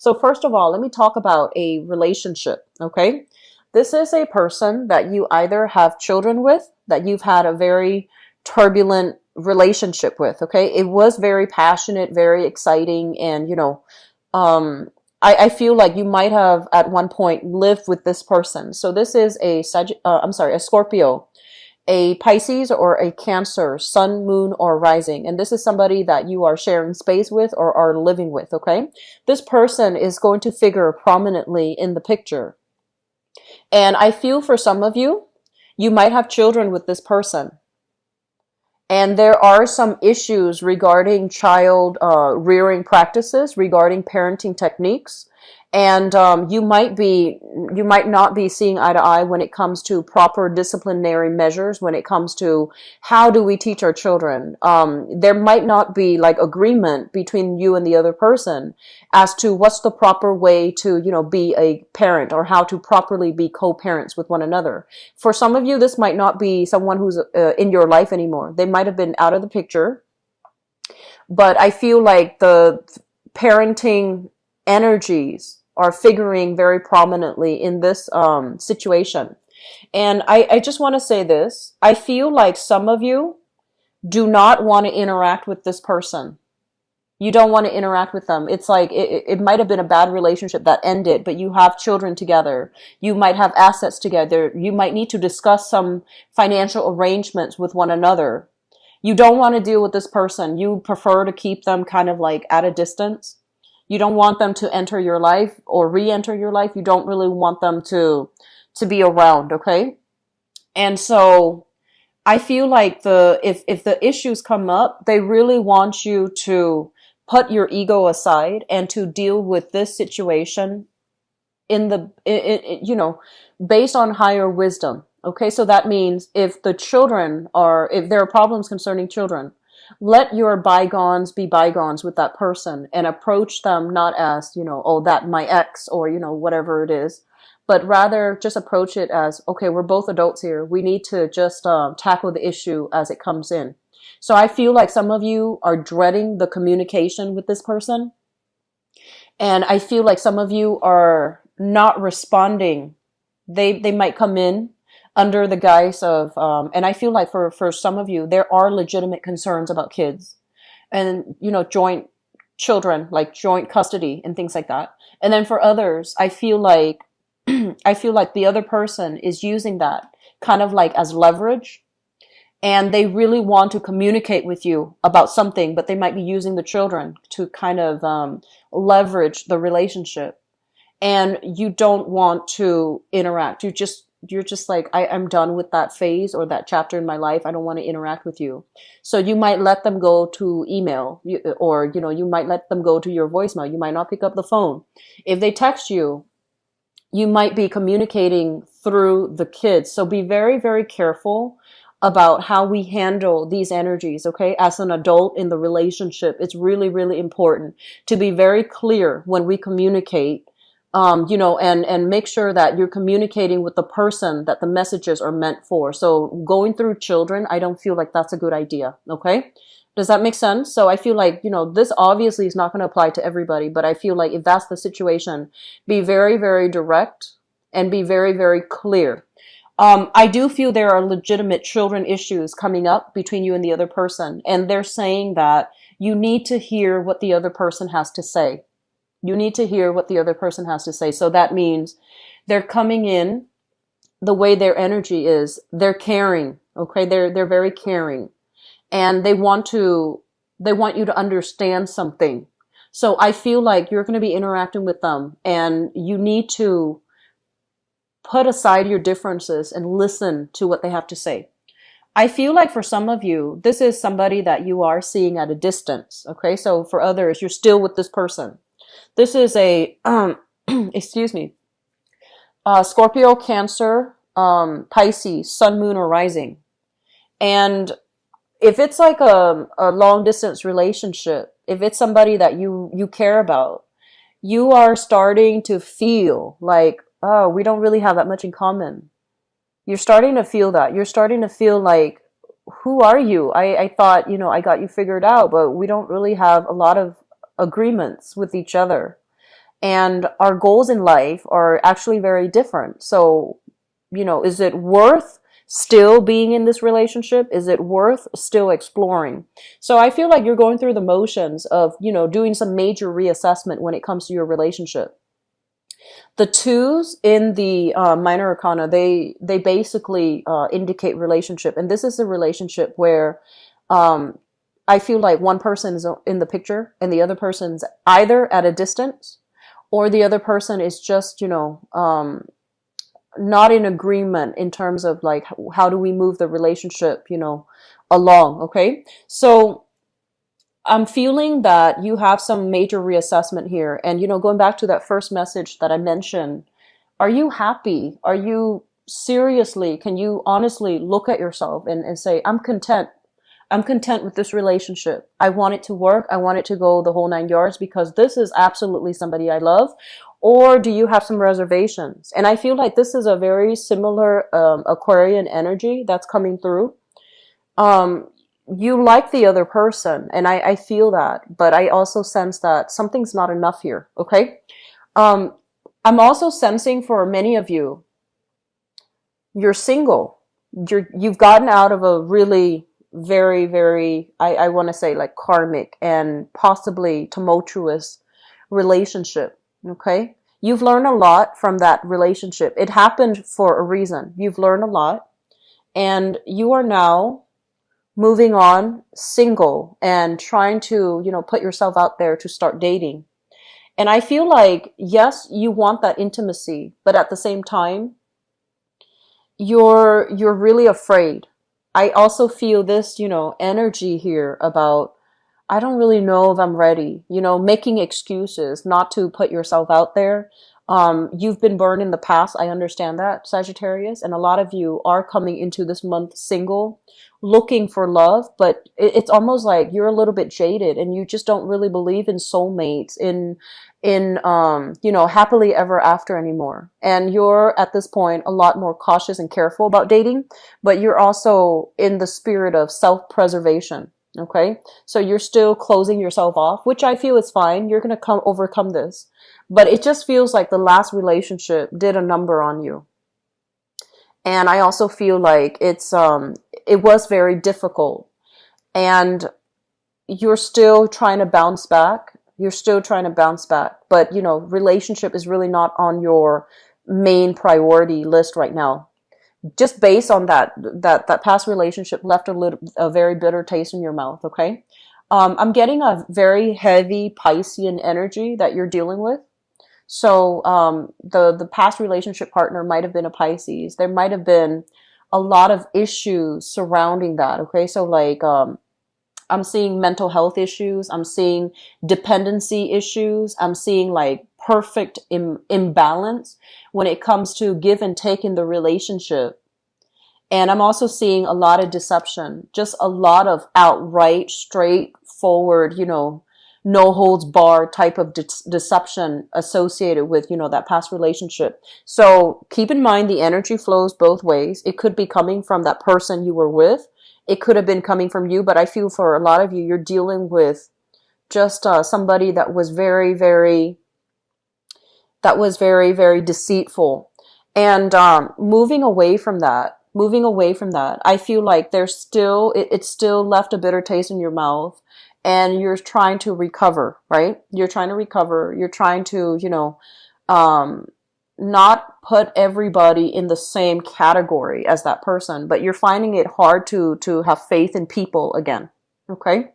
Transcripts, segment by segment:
So first of all, let me talk about a relationship, okay? This is a person that you either have children with, that you've had a very turbulent relationship with, okay? It was very passionate, very exciting, and um, I feel like you might have at one point lived with this person. So this is a Scorpio, a Pisces, or a Cancer, sun, moon, or rising. And this is somebody that you are sharing space with or are living with, okay? This person is going to figure prominently in the picture. And I feel for some of you, you might have children with this person. And there are some issues regarding child rearing practices, regarding parenting techniques. And you might not be seeing eye to eye when it comes to proper disciplinary measures, when it comes to how do we teach our children. There might not be like agreement between you and the other person as to what's the proper way to, be a parent, or how to properly be co-parents with one another. For some of you, this might not be someone who's in your life anymore. They might have been out of the picture, but I feel like the parenting energies are figuring very prominently in this situation. And I just want to say this. I feel like some of you do not want to interact with this person. You don't want to interact with them. It's like it might have been a bad relationship that ended, but you have children together. You might have assets together. You might need to discuss some financial arrangements with one another. You don't want to deal with this person. You prefer to keep them kind of like at a distance. You don't want them to enter your life or re-enter your life. You don't really want them to be around, okay? And so I feel like if the issues come up, they really want you to put your ego aside and to deal with this situation in based on higher wisdom. Okay, so that means if if there are problems concerning children, let your bygones be bygones with that person and approach them not as, oh, that my ex, or, whatever it is, but rather just approach it as, okay, we're both adults here. We need to just tackle the issue as it comes in. So I feel like some of you are dreading the communication with this person. And I feel like some of you are not responding. They might come in under the guise of, and I feel like for some of you, there are legitimate concerns about kids and, joint children, like joint custody and things like that. And then for others, I feel like, I feel like the other person is using that kind of like as leverage, and they really want to communicate with you about something, but they might be using the children to kind of leverage the relationship. And you don't want to interact. You're just like, I'm done with that phase or that chapter in my life. I don't want to interact with you. So you might let them go to email, or, you might let them go to your voicemail. You might not pick up the phone. If they text you, you might be communicating through the kids. So be very, very careful about how we handle these energies, okay? As an adult in the relationship, it's really, really important to be very clear when we communicate, and make sure that you're communicating with the person that the messages are meant for. So going through children, I don't feel like that's a good idea, okay? Does that make sense? So I feel like, this obviously is not going to apply to everybody, but I feel like if that's the situation, be very, very direct and be very, very clear. I do feel there are legitimate children issues coming up between you and the other person. And they're saying that you need to hear what the other person has to say. You need to hear what the other person has to say. So that means they're coming in the way their energy is. They're caring. Okay. They're very caring, and they want you to understand something. So I feel like you're going to be interacting with them, and you need to put aside your differences and listen to what they have to say. I feel like for some of you, this is somebody that you are seeing at a distance. Okay. So for others, you're still with this person. This is a, excuse me, Scorpio, Cancer, Pisces, Sun, Moon, or Rising. And if it's like a long distance relationship, if it's somebody that you care about, you are starting to feel like, oh, we don't really have that much in common. You're starting to feel that. You're starting to feel like, who are you? I thought, I got you figured out, but we don't really have a lot of agreements with each other. and our goals in life are actually very different. So, is it worth still being in this relationship? Is it worth still exploring? So I feel like you're going through the motions of, doing some major reassessment when it comes to your relationship. The twos in the minor arcana, they basically indicate relationship, and this is a relationship where um, I feel like one person is in the picture and the other person's either at a distance, or the other person is just, not in agreement in terms of like how do we move the relationship, along. Okay, so I'm feeling that you have some major reassessment here. And, going back to that first message that I mentioned, are you happy? Are you seriously, can you honestly look at yourself and say, I'm content. I'm content with this relationship. I want it to work. I want it to go the whole 9 yards because this is absolutely somebody I love. Or do you have some reservations? And I feel like this is a very similar Aquarian energy that's coming through. Um, you like the other person, and I feel that, but I also sense that something's not enough here. Okay. Um, I'm also sensing for many of you, you're single. You've gotten out of a really very, very, I want to say like karmic and possibly tumultuous relationship. Okay. You've learned a lot from that relationship. It happened for a reason. You've learned a lot, and you are now moving on single and trying to, put yourself out there to start dating. And I feel like, yes, you want that intimacy, but at the same time, you're really afraid. I also feel this, energy here about I don't really know if I'm ready, making excuses not to put yourself out there. You've been burned in the past. I understand that, Sagittarius. And a lot of you are coming into this month single, looking for love, but it's almost like you're a little bit jaded and you just don't really believe in soulmates, in happily ever after anymore. And you're at this point a lot more cautious and careful about dating, but you're also in the spirit of self-preservation. Okay. So you're still closing yourself off, which I feel is fine. You're going to overcome this, but it just feels like the last relationship did a number on you. And I also feel like it was very difficult, and you're still trying to bounce back. You're still trying to bounce back, but relationship is really not on your main priority list right now. Just based on that past relationship left a very bitter taste in your mouth. Okay. I'm getting a very heavy Piscean energy that you're dealing with. So, the past relationship partner might have been a Pisces. There might have been a lot of issues surrounding that. Okay. So like, I'm seeing mental health issues. I'm seeing dependency issues. I'm seeing like perfect imbalance when it comes to give and take in the relationship. And I'm also seeing a lot of deception, just a lot of outright, straightforward, no holds barred type of deception associated with, that past relationship. So keep in mind the energy flows both ways. It could be coming from that person you were with. It could have been coming from you, but I feel for a lot of you, you're dealing with just somebody that was very, very deceitful. And moving away from that, I feel like it's still left a bitter taste in your mouth, and you're trying to recover, right? You're trying to recover. You're trying to, um, not put everybody in the same category as that person, but you're finding it hard to have faith in people again. Okay.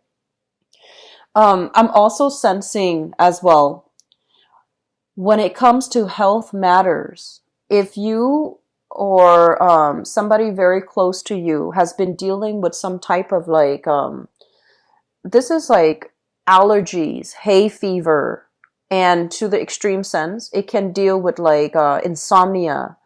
I'm also sensing as well, when it comes to health matters, if you or somebody very close to you has been dealing with some type of like, this is like allergies, hay fever, and to the extreme sense, it can deal with like insomnia,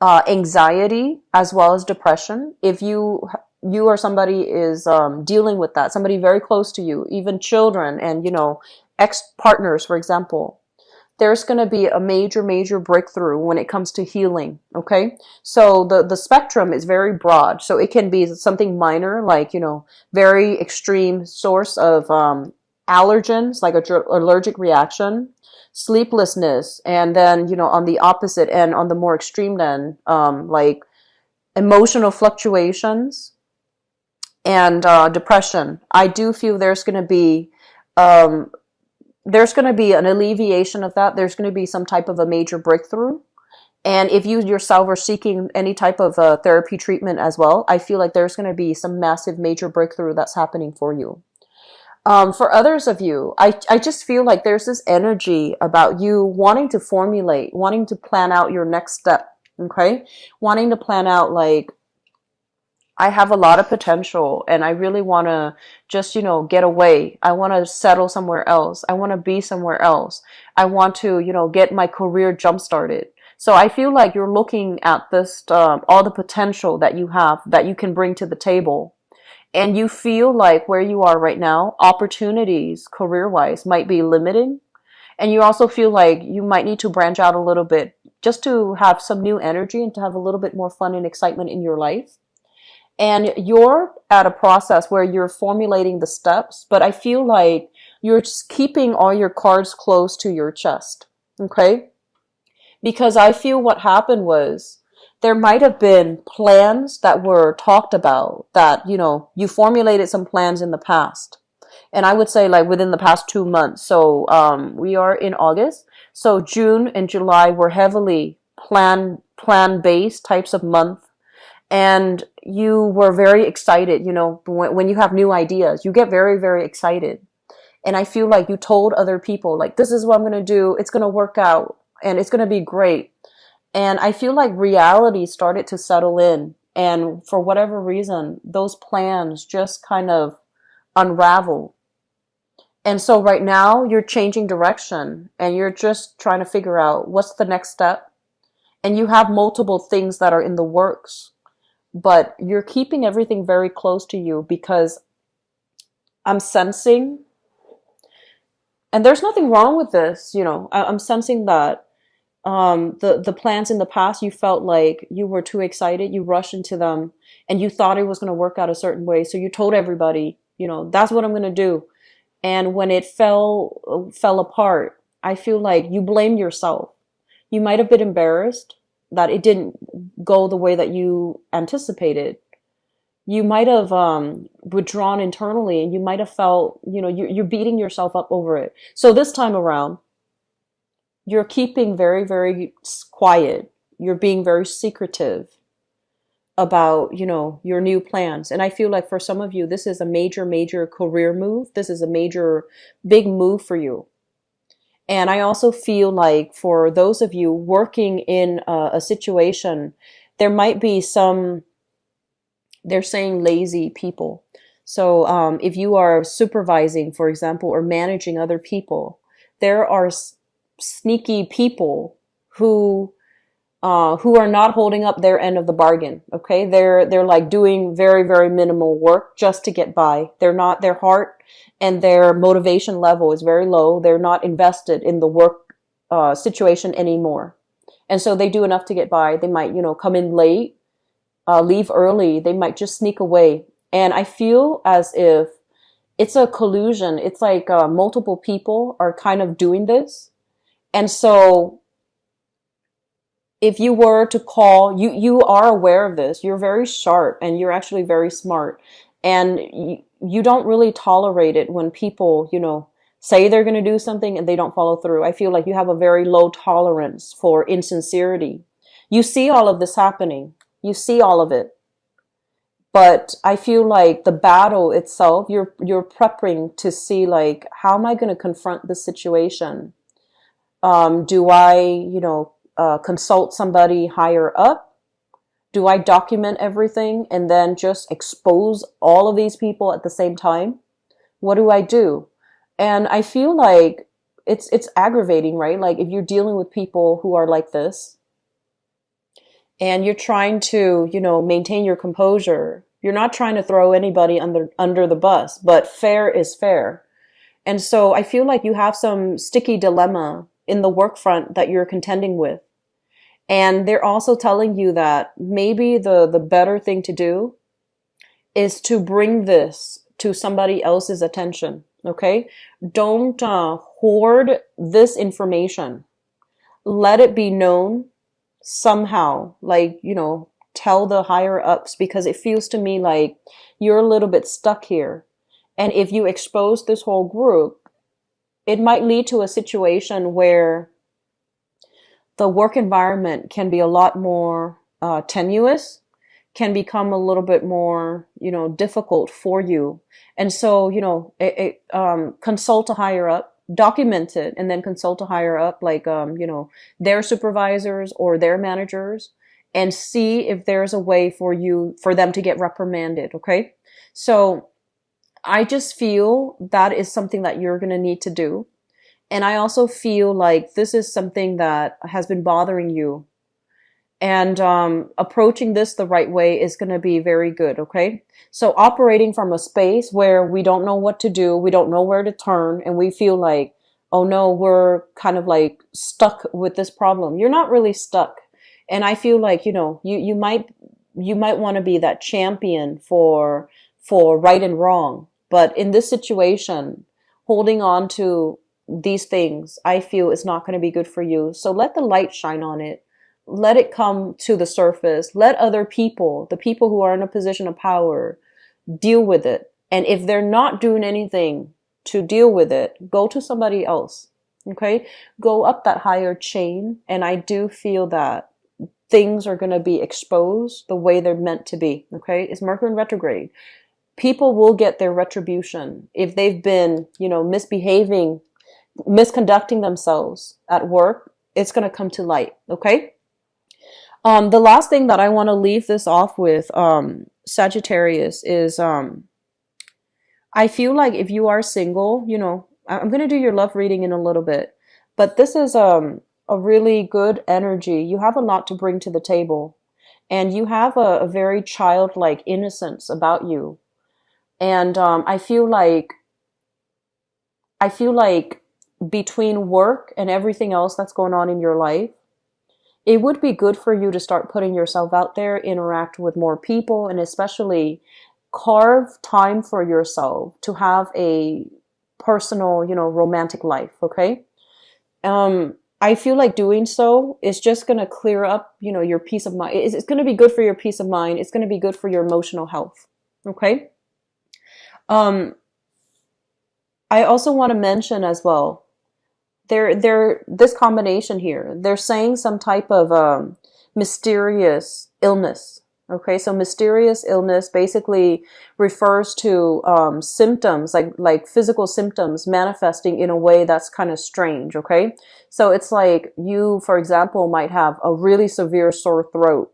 anxiety, as well as depression. If you or somebody is dealing with that, somebody very close to you, even children and ex-partners, for example, there's going to be a major, major breakthrough when it comes to healing. Okay. So the spectrum is very broad. So it can be something minor, like, very extreme source of allergens, like allergic reaction, sleeplessness, and then, on the opposite end, on the more extreme end, like emotional fluctuations and depression. I do feel um, there's going to be an alleviation of that. There's going to be some type of a major breakthrough. And if you yourself are seeking any type of therapy treatment as well, I feel like there's going to be some massive major breakthrough that's happening for you. For others of you, I just feel like there's this energy about you wanting to formulate, wanting to plan out your next step. Okay. Wanting to plan out, like, I have a lot of potential and I really want to just, get away. I want to settle somewhere else. I want to be somewhere else. I want to, get my career jump started. So I feel like you're looking at this, all the potential that you have, that you can bring to the table. And you feel like where you are right now, opportunities career wise might be limiting. And you also feel like you might need to branch out a little bit just to have some new energy and to have a little bit more fun and excitement in your life. And you're at a process where you're formulating the steps, but I feel like you're just keeping all your cards close to your chest. Okay? Because I feel what happened was there might have been plans that were talked about that, you formulated some plans in the past. And I would say like within the past 2 months. So we are in August. So June and July were heavily plan based types of month. And you were very excited, when you have new ideas, you get very, very excited. And I feel like you told other people, like, this is what I'm going to do. It's going to work out and it's going to be great. And I feel like reality started to settle in. And for whatever reason, those plans just kind of unravel. And so right now you're changing direction and you're just trying to figure out what's the next step. And you have multiple things that are in the works, but you're keeping everything very close to you because I'm sensing, and there's nothing wrong with this, I'm sensing that the plans in the past, you felt like you were too excited, you rushed into them, and you thought it was going to work out a certain way. So you told everybody, that's what I'm going to do. And when it fell apart, I feel like you blamed yourself. You might have been embarrassed that it didn't go the way that you anticipated. You might have withdrawn internally, and you might have felt, you're beating yourself up over it. So this time around, you're keeping very, very quiet. You're being very secretive about, your new plans. And I feel like for some of you, this is a major, major career move. This is a major, big move for you. And I also feel like for those of you working in a situation, there might be some, they're saying lazy people. So if you are supervising, for example, or managing other people, there are sneaky people who are not holding up their end of the bargain. Okay, they're like doing very, very minimal work just to get by. Their heart and their motivation level is very low. They're not invested in the work situation anymore, and so they do enough to get by. They might come in late, leave early. They might just sneak away. And I feel as if it's a collusion. It's like multiple people are kind of doing this, and so if you were to call, you are aware of this. You're very sharp and you're actually very smart. And you don't really tolerate it when people, say they're going to do something and they don't follow through. I feel like you have a very low tolerance for insincerity. You see all of this happening. You see all of it. But I feel like the battle itself, you're prepping to see, like, how am I going to confront this situation? Do I, consult somebody higher up? Do I document everything and then just expose all of these people at the same time? What do I do? And I feel like it's aggravating, right? Like if you're dealing with people who are like this and you're trying to, maintain your composure, you're not trying to throw anybody under the bus, but fair is fair. And so I feel like you have some sticky dilemma in the work front that you're contending with. And they're also telling you that maybe the better thing to do is to bring this to somebody else's attention. Okay? Don't hoard this information. Let it be known somehow, like, tell the higher ups, because it feels to me like you're a little bit stuck here. And if you expose this whole group, it might lead to a situation where the work environment can be a lot more tenuous, can become a little bit more, difficult for you. And so, consult a higher up, document it, and then consult a higher up, like, their supervisors or their managers, and see if there's a way for them to get reprimanded. Okay. So I just feel that is something that you're going to need to do. And I also feel like this is something that has been bothering you. And approaching this the right way is going to be very good, okay? So operating from a space where we don't know what to do, we don't know where to turn, and we feel like, oh no, we're kind of like stuck with this problem. You're not really stuck. And I feel like, you might want to be that champion for right and wrong. But in this situation, holding on to these things, I feel is not going to be good for you. So let the light shine on it. Let it come to the surface. Let other people, the people who are in a position of power, deal with it. And if they're not doing anything to deal with it, go to somebody else. Okay? Go up that higher chain. And I do feel that things are going to be exposed the way they're meant to be. Okay? It's Mercury in retrograde. People will get their retribution if they've been, misbehaving, misconducting themselves at work. It's going to come to light. Okay? The last thing that I want to leave this off with, Sagittarius, is I feel like if you are single, I'm going to do your love reading in a little bit, but this is a really good energy. You have a lot to bring to the table, and you have a very childlike innocence about you. And I feel like between work and everything else that's going on in your life, it would be good for you to start putting yourself out there, interact with more people, and especially carve time for yourself to have a personal, romantic life. Okay. I feel like doing so is just going to clear up, your peace of mind. It's going to be good for your peace of mind. It's going to be good for your emotional health. Okay. I also want to mention as well, this combination here, they're saying some type of mysterious illness. Okay, so mysterious illness basically refers to symptoms, like physical symptoms manifesting in a way that's kind of strange. Okay, so it's like you, for example, might have a really severe sore throat,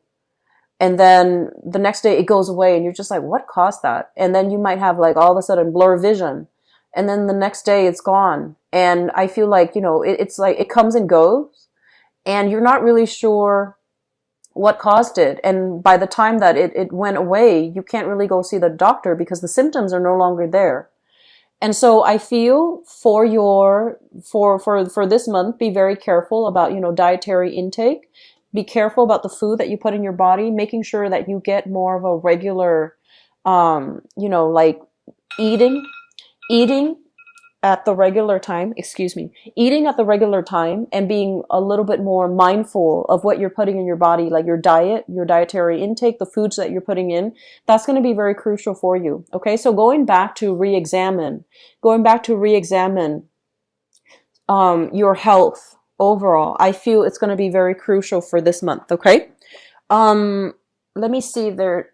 and then the next day it goes away, and you're just like, what caused that? And then you might have like all of a sudden blur vision. And then the next day it's gone. And I feel like, it's like it comes and goes, and you're not really sure what caused it. And by the time that it went away, you can't really go see the doctor because the symptoms are no longer there. And so I feel for this month, be very careful about, dietary intake. Be careful about the food that you put in your body, making sure that you get more of a regular, like eating at the regular time, eating at the regular time, and being a little bit more mindful of what you're putting in your body, like your diet, your dietary intake, the foods that you're putting in. That's going to be very crucial for you. Okay. So going back to re-examine, your health overall, I feel it's going to be very crucial for this month. Okay. Let me see there.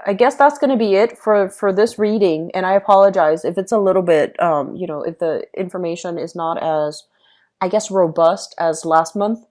I guess that's going to be it for this reading. And I apologize if it's a little bit, if the information is not as, I guess, robust as last month.